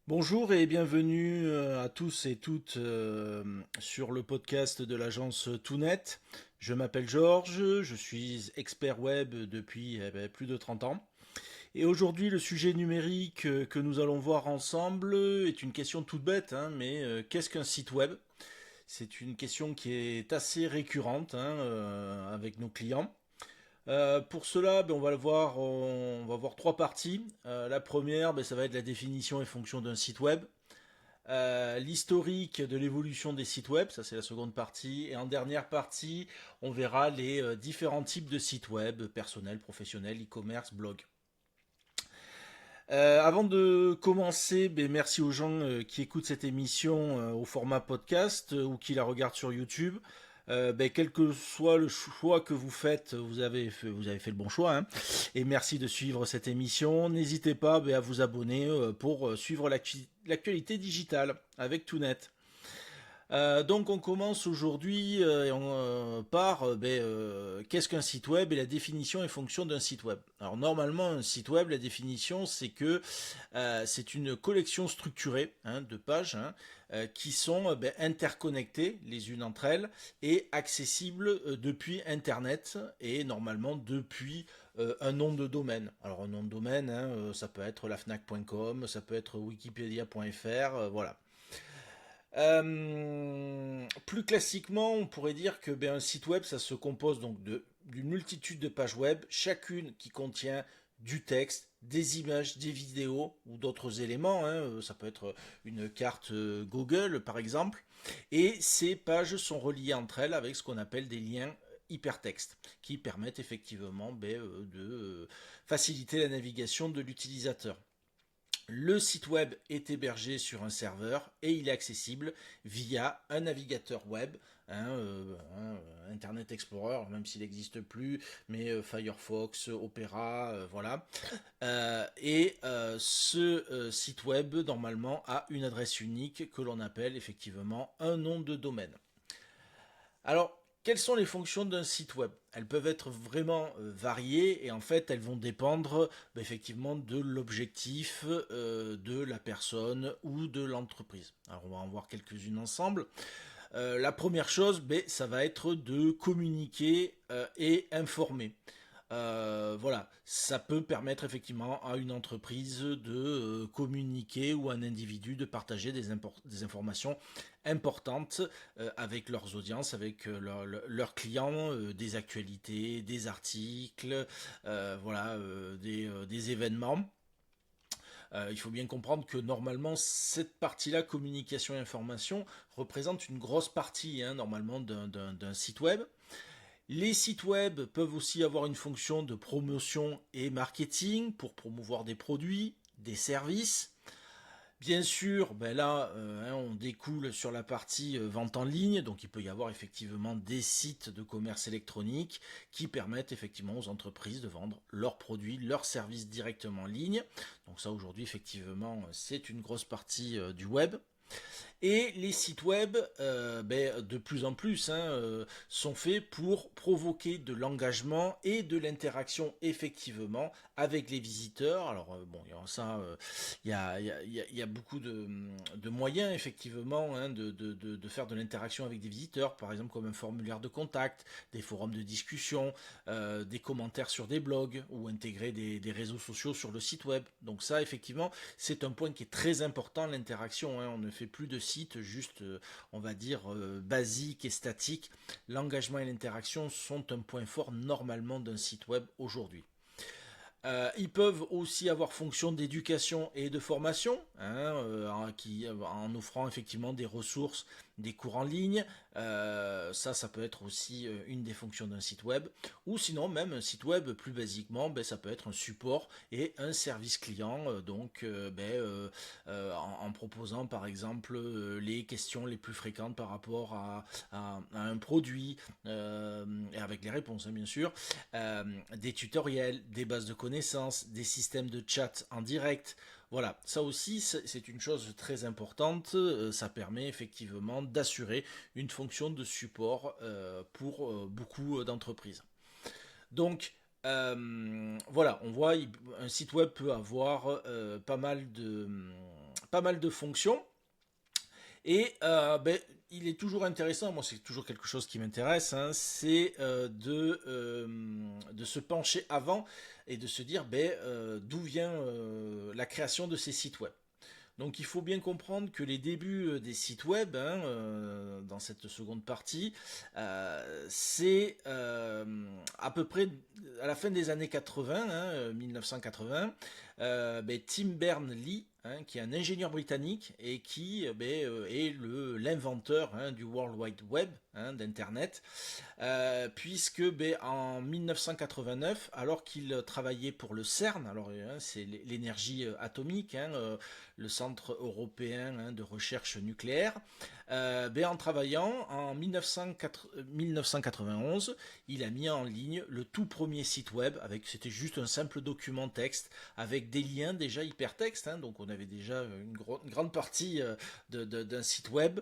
Bonjour et bienvenue à tous et toutes sur le podcast de l'agence Toonet. Je m'appelle Georges, je suis expert web depuis plus de 30 ans. Et aujourd'hui, le sujet numérique que nous allons voir ensemble est une question toute bête, hein, mais qu'est-ce qu'un site web? C'est une question qui est assez récurrente, hein, avec nos clients. Pour cela, on va le voir, on va voir trois parties. La première, ça va être la définition et fonction d'un site web. L'historique de l'évolution des sites web, ça c'est la seconde partie. Et en dernière partie, on verra les différents types de sites web, personnels, professionnels, e-commerce, blog. Avant de commencer, merci aux gens qui écoutent cette émission au format podcast ou qui la regardent sur YouTube. Quel que soit le choix que vous faites, vous avez fait le bon choix, hein. Et merci de suivre cette émission. N'hésitez pas à vous abonner pour suivre l'actualité digitale avec Toonet. Donc on commence aujourd'hui par qu'est-ce qu'un site web et la définition et fonction d'un site web. Alors normalement un site web, la définition c'est que c'est une collection structurée, hein, de pages, hein, qui sont interconnectées les unes entre elles et accessibles depuis Internet et normalement depuis un nom de domaine. Alors un nom de domaine, hein, ça peut être lafnac.com, ça peut être wikipedia.fr, voilà. Plus classiquement, on pourrait dire que un site web, ça se compose donc d'une multitude de pages web, chacune qui contient du texte, des images, des vidéos ou d'autres éléments, hein. Ça peut être une carte Google par exemple. Et ces pages sont reliées entre elles avec ce qu'on appelle des liens hypertextes qui permettent effectivement de faciliter la navigation de l'utilisateur. Le site web est hébergé sur un serveur et il est accessible via un navigateur web, hein, Internet Explorer, même s'il n'existe plus, mais Firefox, Opera, voilà. Ce site web, normalement, a une adresse unique que l'on appelle effectivement un nom de domaine. Alors, quelles sont les fonctions d'un site web? Elles peuvent être vraiment variées et en fait elles vont dépendre effectivement de l'objectif de la personne ou de l'entreprise. Alors on va en voir quelques-unes ensemble. La première chose, ça va être de communiquer et informer. Voilà, ça peut permettre effectivement à une entreprise de communiquer ou à un individu de partager des informations importantes avec leurs audiences, avec leurs clients, des actualités, des articles, voilà, des événements. Il faut bien comprendre que normalement cette partie-là, communication et information, représente une grosse partie, hein, normalement d'un site web. Les sites web peuvent aussi avoir une fonction de promotion et marketing pour promouvoir des produits, des services. Bien sûr, là, on découle sur la partie vente en ligne, donc il peut y avoir effectivement des sites de commerce électronique qui permettent effectivement aux entreprises de vendre leurs produits, leurs services directement en ligne. Donc ça aujourd'hui effectivement c'est une grosse partie du web. Et les sites web, de plus en plus, hein, sont faits pour provoquer de l'engagement et de l'interaction effectivement avec les visiteurs. Alors il y a ça, il y a beaucoup de moyens effectivement, hein, de faire de l'interaction avec des visiteurs, par exemple comme un formulaire de contact, des forums de discussion, des commentaires sur des blogs ou intégrer des réseaux sociaux sur le site web. Donc ça effectivement, c'est un point qui est très important, l'interaction, hein. On ne fait plus de sites juste, on va dire, basiques et statiques. L'engagement et l'interaction sont un point fort normalement d'un site web aujourd'hui. Ils peuvent aussi avoir fonction d'éducation et de formation, hein, en offrant effectivement des ressources, des cours en ligne. Ça peut être aussi une des fonctions d'un site web. Ou sinon, même un site web, plus basiquement, ça peut être un support et un service client. En proposant par exemple les questions les plus fréquentes par rapport à un produit, et avec les réponses, hein, bien sûr, des tutoriels, des bases de connaissances, des systèmes de chat en direct. Voilà, ça aussi c'est une chose très importante, ça permet effectivement d'assurer une fonction de support pour beaucoup d'entreprises. Donc voilà, on voit un site web peut avoir pas mal de fonctions. Et il est toujours intéressant, moi c'est toujours quelque chose qui m'intéresse, hein, c'est de se pencher avant et de se dire d'où vient la création de ces sites web. Donc il faut bien comprendre que les débuts des sites web, hein, dans cette seconde partie, c'est à peu près à la fin des années 80, hein, 1980, Tim Berners-Lee, hein, qui est un ingénieur britannique et qui est l'inventeur, hein, du World Wide Web, hein, d'Internet, puisque en 1989, alors qu'il travaillait pour le CERN, alors hein, c'est l'énergie atomique, hein, le Centre européen, hein, de recherche nucléaire, en travaillant en 1991, il a mis en ligne le tout premier site web, c'était juste un simple document texte avec des liens déjà hypertextes, hein, donc on avait déjà une grande partie d'un site web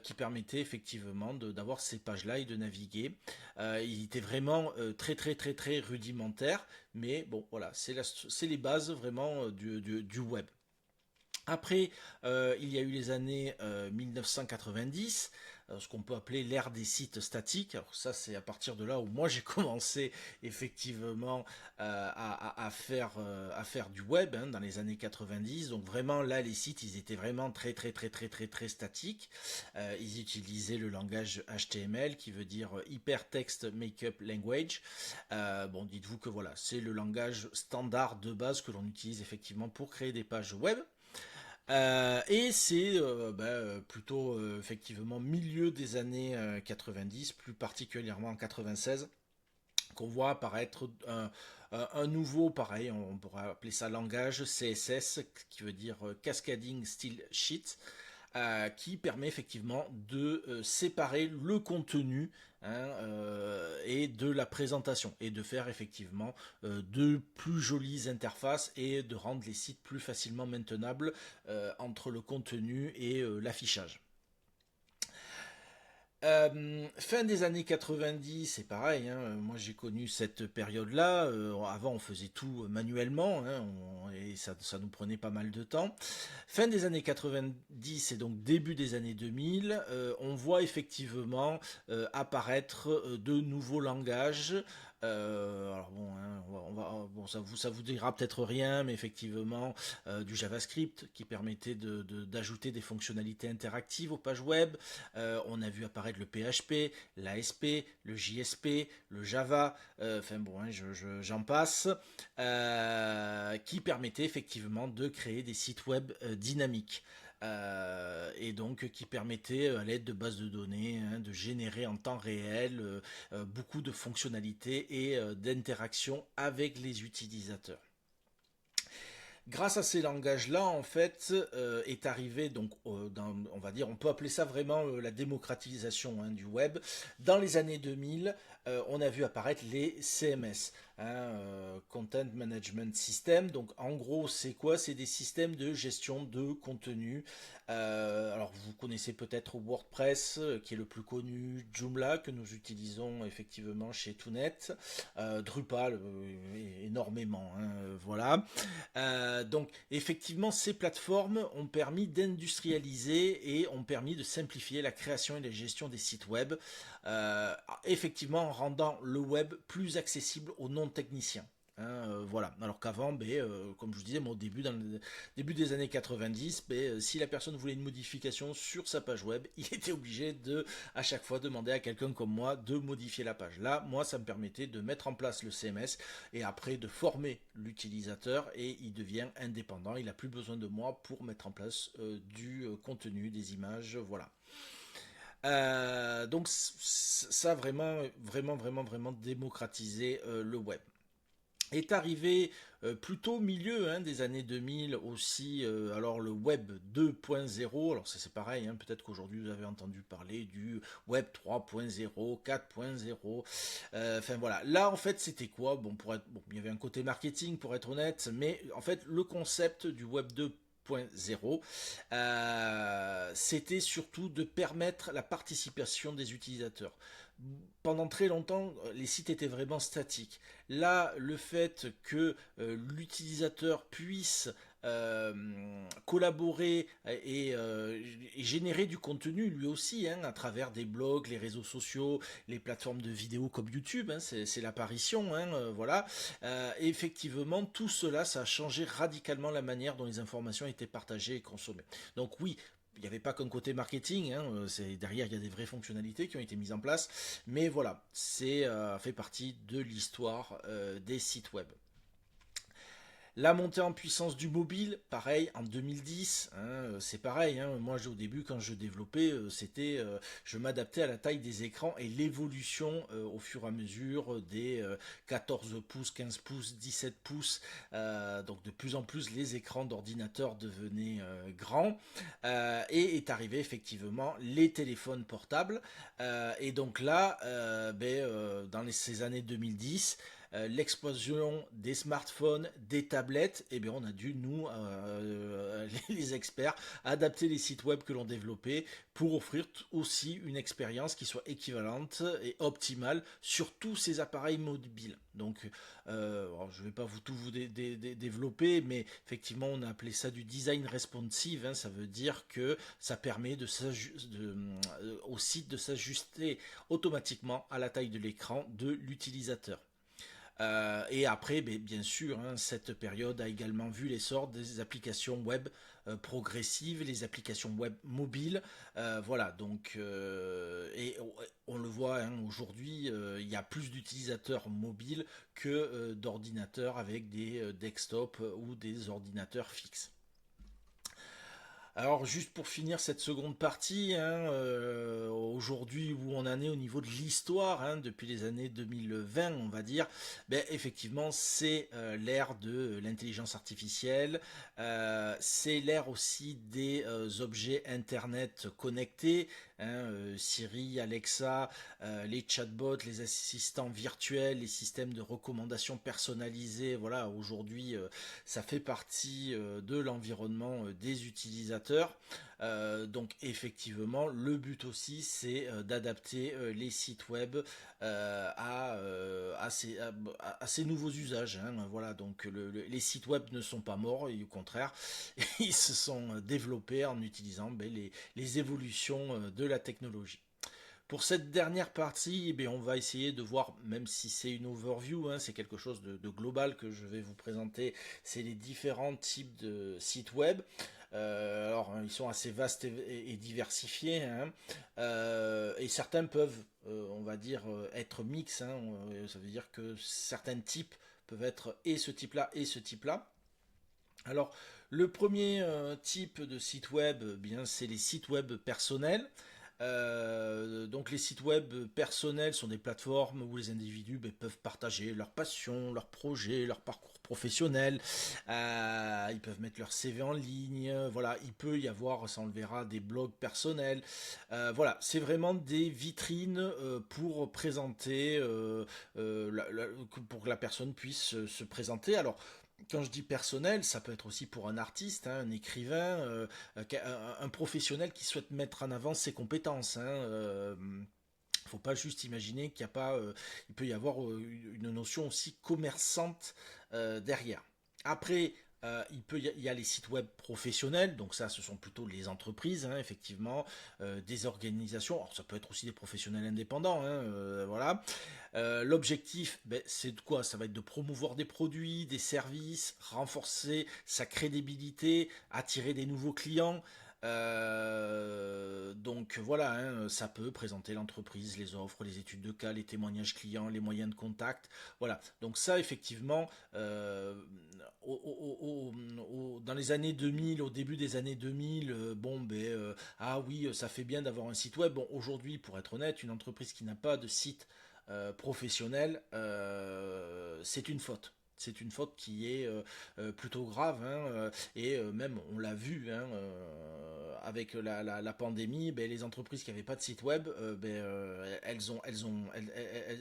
qui permettait effectivement d'avoir ces pages-là et de naviguer. Il était vraiment très très très très rudimentaire, mais bon voilà, c'est les bases vraiment du web. Après, il y a eu les années 1990, ce qu'on peut appeler l'ère des sites statiques. Alors ça, c'est à partir de là où moi j'ai commencé effectivement à faire du web, hein, dans les années 90. Donc vraiment là, les sites, ils étaient vraiment très très très très très très statiques. Ils utilisaient le langage HTML qui veut dire Hypertext Markup Language. Bon, dites-vous que voilà, c'est le langage standard de base que l'on utilise effectivement pour créer des pages web. Et c'est plutôt effectivement milieu des années 90, plus particulièrement en 96, qu'on voit apparaître un nouveau, pareil, on pourrait appeler ça langage CSS, qui veut dire Cascading Style Sheet, qui permet effectivement de séparer le contenu, hein, et de la présentation, et de faire effectivement de plus jolies interfaces et de rendre les sites plus facilement maintenables entre le contenu et l'affichage. Fin des années 90, c'est pareil, hein, moi j'ai connu cette période-là. Avant on faisait tout manuellement, hein, et ça nous prenait pas mal de temps. Fin des années 90 et donc début des années 2000, on voit effectivement apparaître de nouveaux langages. Alors bon, hein, bon, ça vous dira peut-être rien, mais effectivement du JavaScript qui permettait d'ajouter des fonctionnalités interactives aux pages web. On a vu apparaître le PHP, l'ASP, le JSP, le Java, enfin bon, hein, j'en passe, qui permettait effectivement de créer des sites web dynamiques. Et donc qui permettait à l'aide de bases de données, hein, de générer en temps réel beaucoup de fonctionnalités et d'interactions avec les utilisateurs. Grâce à ces langages-là, en fait, est arrivé, donc, on va dire, on peut appeler ça vraiment la démocratisation, hein, du web. Dans les années 2000, on a vu apparaître les CMS, hein, Content Management System. Donc, en gros, c'est quoi? C'est des systèmes de gestion de contenu. Alors, vous connaissez peut-être WordPress, qui est le plus connu, Joomla, que nous utilisons effectivement chez Toonet, Drupal, énormément, hein, voilà. Donc effectivement, ces plateformes ont permis d'industrialiser et ont permis de simplifier la création et la gestion des sites web, effectivement en rendant le web plus accessible aux non-techniciens. Hein, voilà. Alors qu'avant, comme je vous disais, moi, dans le début des années 90, si la personne voulait une modification sur sa page web, il était obligé à chaque fois, demander à quelqu'un comme moi de modifier la page. Là, moi, ça me permettait de mettre en place le CMS et après de former l'utilisateur et il devient indépendant. Il n'a plus besoin de moi pour mettre en place du contenu, des images, voilà. Donc ça a vraiment, vraiment, vraiment, vraiment démocratisé le web. Est arrivé plutôt au milieu, hein, des années 2000 aussi, alors le web 2.0, alors c'est pareil, hein, peut-être qu'aujourd'hui vous avez entendu parler du web 3.0, 4.0, enfin voilà, là en fait c'était quoi, bon, il y avait un côté marketing pour être honnête, mais en fait le concept du web 2.0, c'était surtout de permettre la participation des utilisateurs. Pendant très longtemps, les sites étaient vraiment statiques. Là, le fait que l'utilisateur puisse collaborer et générer du contenu lui aussi, hein, à travers des blogs, les réseaux sociaux, les plateformes de vidéos comme YouTube, hein, c'est l'apparition, hein, voilà. Et effectivement, tout cela, ça a changé radicalement la manière dont les informations étaient partagées et consommées. Donc oui, il n'y avait pas qu'un côté marketing, hein, derrière il y a des vraies fonctionnalités qui ont été mises en place, mais voilà, c'est fait partie de l'histoire des sites web. La montée en puissance du mobile, pareil, en 2010, hein, c'est pareil. Hein, moi, au début, quand je développais, je m'adaptais à la taille des écrans et l'évolution au fur et à mesure des 14 pouces, 15 pouces, 17 pouces. Donc, de plus en plus, les écrans d'ordinateur devenaient grands et est arrivé effectivement les téléphones portables. Et donc là, dans ces années 2010, l'explosion des smartphones, des tablettes, et bien on a dû, nous, les experts, adapter les sites web que l'on développait pour offrir aussi une expérience qui soit équivalente et optimale sur tous ces appareils mobiles. Donc, je ne vais pas tout vous développer, mais effectivement, on a appelé ça du design responsive. Hein, ça veut dire que ça permet au site de s'ajuster automatiquement à la taille de l'écran de l'utilisateur. Et après, bien sûr, hein, cette période a également vu l'essor des applications web progressives, les applications web mobiles. Voilà, donc, et on le voit, hein, aujourd'hui, il y a plus d'utilisateurs mobiles que d'ordinateurs avec des desktops ou des ordinateurs fixes. Alors juste pour finir cette seconde partie, hein, aujourd'hui où on en est au niveau de l'histoire, hein, depuis les années 2020 on va dire, effectivement c'est l'ère de l'intelligence artificielle, c'est l'ère aussi des objets internet connectés, hein, Siri, Alexa, les chatbots, les assistants virtuels, les systèmes de recommandation personnalisés, voilà, aujourd'hui ça fait partie de l'environnement des utilisateurs. Donc effectivement, le but aussi, c'est d'adapter les sites web à ces nouveaux usages. Hein. Voilà, donc les sites web ne sont pas morts, et au contraire, ils se sont développés en utilisant les évolutions de la technologie. Pour cette dernière partie, on va essayer de voir, même si c'est une overview, hein, c'est quelque chose de global que je vais vous présenter, c'est les différents types de sites web. Alors, ils sont assez vastes et diversifiés, hein. Et certains peuvent, on va dire, être mix. Hein. Ça veut dire que certains types peuvent être et ce type-là et ce type-là. Alors, le premier type de site web, bien, c'est les sites web personnels. Donc les sites web personnels sont des plateformes où les individus peuvent partager leurs passions, leurs projets, leur parcours professionnel. Ils peuvent mettre leur CV en ligne. Voilà, il peut y avoir, ça on le verra, des blogs personnels. Voilà, c'est vraiment des vitrines pour présenter, pour que la personne puisse se présenter. Alors quand je dis personnel, ça peut être aussi pour un artiste, hein, un écrivain, un professionnel qui souhaite mettre en avant ses compétences. Hein, faut pas juste imaginer qu'il y a pas, il peut y avoir une notion aussi commerçante derrière. Après, il y a les sites web professionnels, donc ça, ce sont plutôt les entreprises, hein, effectivement, des organisations. Alors, ça peut être aussi des professionnels indépendants, hein, voilà. L'objectif, c'est de quoi? Ça va être de promouvoir des produits, des services, renforcer sa crédibilité, attirer des nouveaux clients. Donc voilà, hein, ça peut présenter l'entreprise, les offres, les études de cas, les témoignages clients, les moyens de contact. Voilà, donc ça effectivement, dans les années 2000, au début des années 2000, ah oui, ça fait bien d'avoir un site web. Bon, aujourd'hui, pour être honnête, une entreprise qui n'a pas de site professionnel, c'est une faute. C'est une faute qui est plutôt grave, hein, et même on l'a vu, hein, avec la pandémie, les entreprises qui n'avaient pas de site web,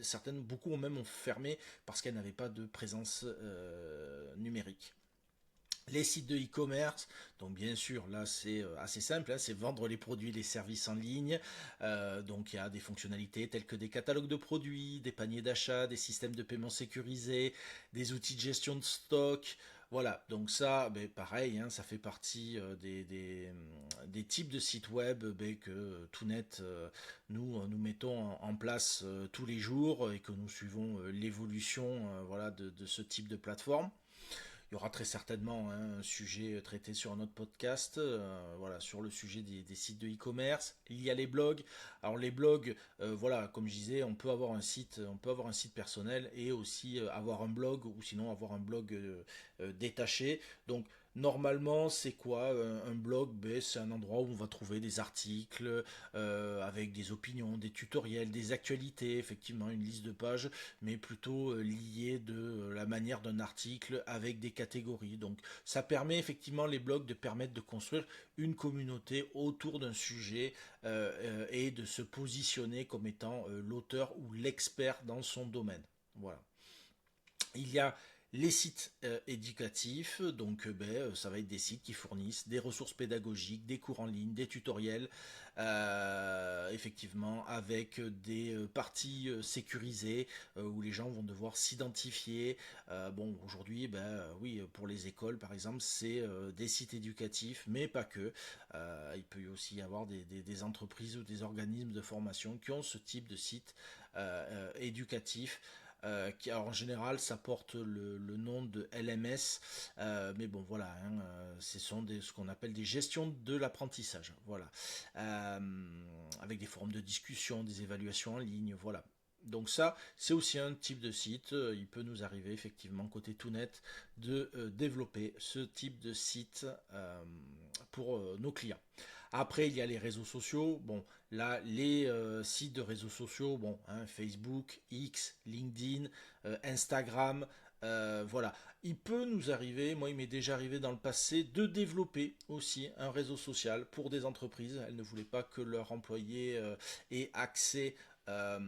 certaines, beaucoup ont fermé parce qu'elles n'avaient pas de présence numérique. Les sites de e-commerce, donc bien sûr là c'est assez simple, hein, c'est vendre les produits et les services en ligne. Donc il y a des fonctionnalités telles que des catalogues de produits, des paniers d'achat, des systèmes de paiement sécurisés, des outils de gestion de stock. Voilà, donc ça, ben, pareil, hein, ça fait partie des types de sites web ben, que Toutnet, nous mettons en place tous les jours et que nous suivons l'évolution voilà, de ce type de plateforme. Il y aura très certainement hein, un sujet traité sur un autre podcast, voilà, sur le sujet des sites de e-commerce. Il y a les blogs. Alors les blogs, voilà, comme je disais, on peut avoir un site personnel et aussi avoir un blog ou sinon avoir un blog détaché. Donc normalement, c'est quoi un blog? Ben, c'est un endroit où on va trouver des articles avec des opinions, des tutoriels, des actualités, effectivement, une liste de pages, mais plutôt liée de la manière d'un article avec des catégories. Donc ça permet effectivement les blogs de permettre de construire une communauté autour d'un sujet et de se positionner comme étant l'auteur ou l'expert dans son domaine. Voilà. Il y a les sites éducatifs, donc ça va être des sites qui fournissent des ressources pédagogiques, des cours en ligne, des tutoriels, effectivement avec des parties sécurisées où les gens vont devoir s'identifier. Bon, aujourd'hui, oui, pour les écoles par exemple, c'est des sites éducatifs, mais pas que. Il peut aussi y avoir des entreprises ou des organismes de formation qui ont ce type de site éducatif qui alors, en général ça porte le nom de LMS, mais bon voilà, hein, ce sont ce qu'on appelle des gestions de l'apprentissage, voilà, Euh, avec des forums de discussion, des évaluations en ligne, voilà. Donc ça, c'est aussi un type de site. Il peut nous arriver effectivement côté Toutnet de développer ce type de site pour nos clients. Après, il y a les réseaux sociaux. Bon, là, les sites de réseaux sociaux, bon, hein, Facebook, X, LinkedIn, Instagram, voilà. Il peut nous arriver, moi il m'est déjà arrivé dans le passé, de développer aussi un réseau social pour des entreprises. Elles ne voulaient pas que leurs employés aient accès euh,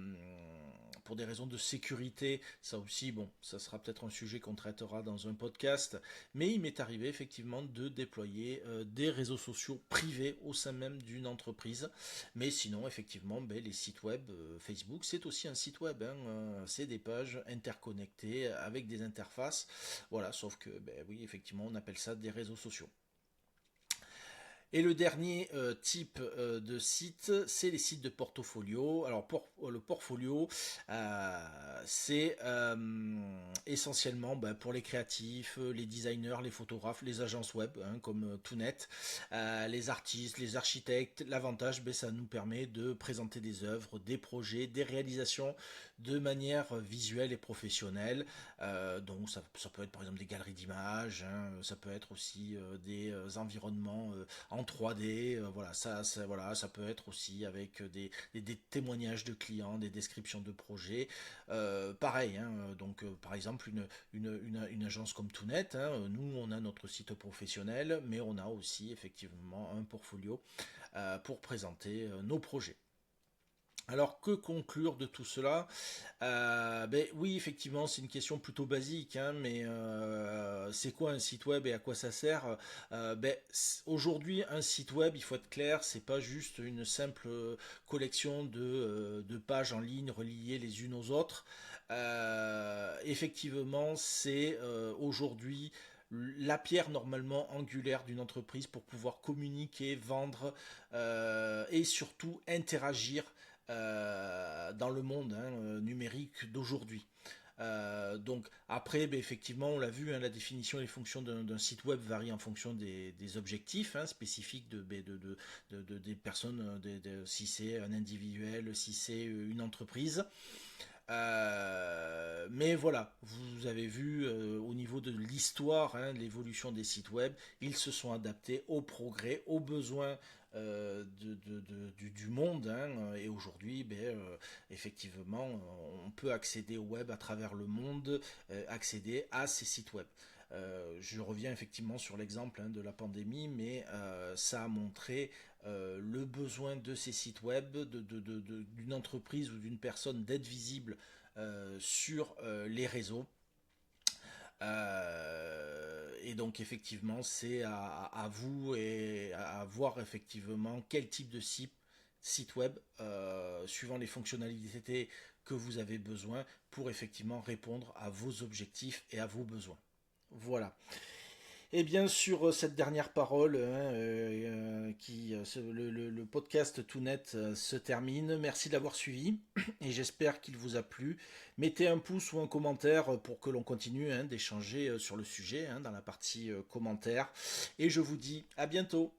pour des raisons de sécurité. Ça aussi, bon, ça sera peut-être un sujet qu'on traitera dans un podcast. Mais il m'est arrivé effectivement de déployer des réseaux sociaux privés au sein même d'une entreprise. Mais sinon, effectivement, ben, les sites web, Facebook, c'est aussi un site web. Hein, c'est des pages interconnectées avec des interfaces. Voilà, sauf que, ben, oui, effectivement, on appelle ça des réseaux sociaux. Et le dernier type de site, c'est les sites de portfolio. Alors le portfolio, c'est essentiellement pour les créatifs, les designers, les photographes, les agences web, hein, comme Toutnet, les artistes, les architectes. L'avantage, ça nous permet de présenter des œuvres, des projets, des réalisations de manière visuelle et professionnelle. Donc ça peut être par exemple des galeries d'images, hein, ça peut être aussi des environnements en 3D, voilà, voilà, ça peut être aussi avec des témoignages de clients, des descriptions de projets. Pareil, hein, donc par exemple une agence comme Toutnet, hein, nous on a notre site professionnel, mais on a aussi effectivement un portfolio pour présenter nos projets. Alors que conclure de tout cela? Oui, effectivement, c'est une question plutôt basique, hein, mais c'est quoi un site web et à quoi ça sert? Aujourd'hui, un site web, il faut être clair, c'est pas juste une simple collection de pages en ligne reliées les unes aux autres. Effectivement, c'est aujourd'hui la pierre normalement angulaire d'une entreprise pour pouvoir communiquer, vendre et surtout interagir dans le monde hein, numérique d'aujourd'hui. Donc après, effectivement, on l'a vu, hein, la définition et les fonctions d'un site web varient en fonction des objectifs hein, spécifiques des personnes, si c'est un individuel, si c'est une entreprise. Mais voilà, vous avez vu au niveau de l'histoire, hein, l'évolution des sites web, ils se sont adaptés au progrès, aux besoins du monde. Hein, et aujourd'hui, effectivement, on peut accéder au web à travers le monde, accéder à ces sites web. Je reviens effectivement sur l'exemple hein, de la pandémie, mais ça a montré le besoin de ces sites web, d'une entreprise ou d'une personne d'être visible sur les réseaux. Et donc effectivement, c'est à vous et à voir effectivement quel type de site web, suivant les fonctionnalités que vous avez besoin pour effectivement répondre à vos objectifs et à vos besoins. Voilà. Et bien sur cette dernière parole, le podcast Tout Net se termine. Merci de l'avoir suivi et j'espère qu'il vous a plu. Mettez un pouce ou un commentaire pour que l'on continue d'échanger sur le sujet dans la partie commentaires. Et je vous dis à bientôt.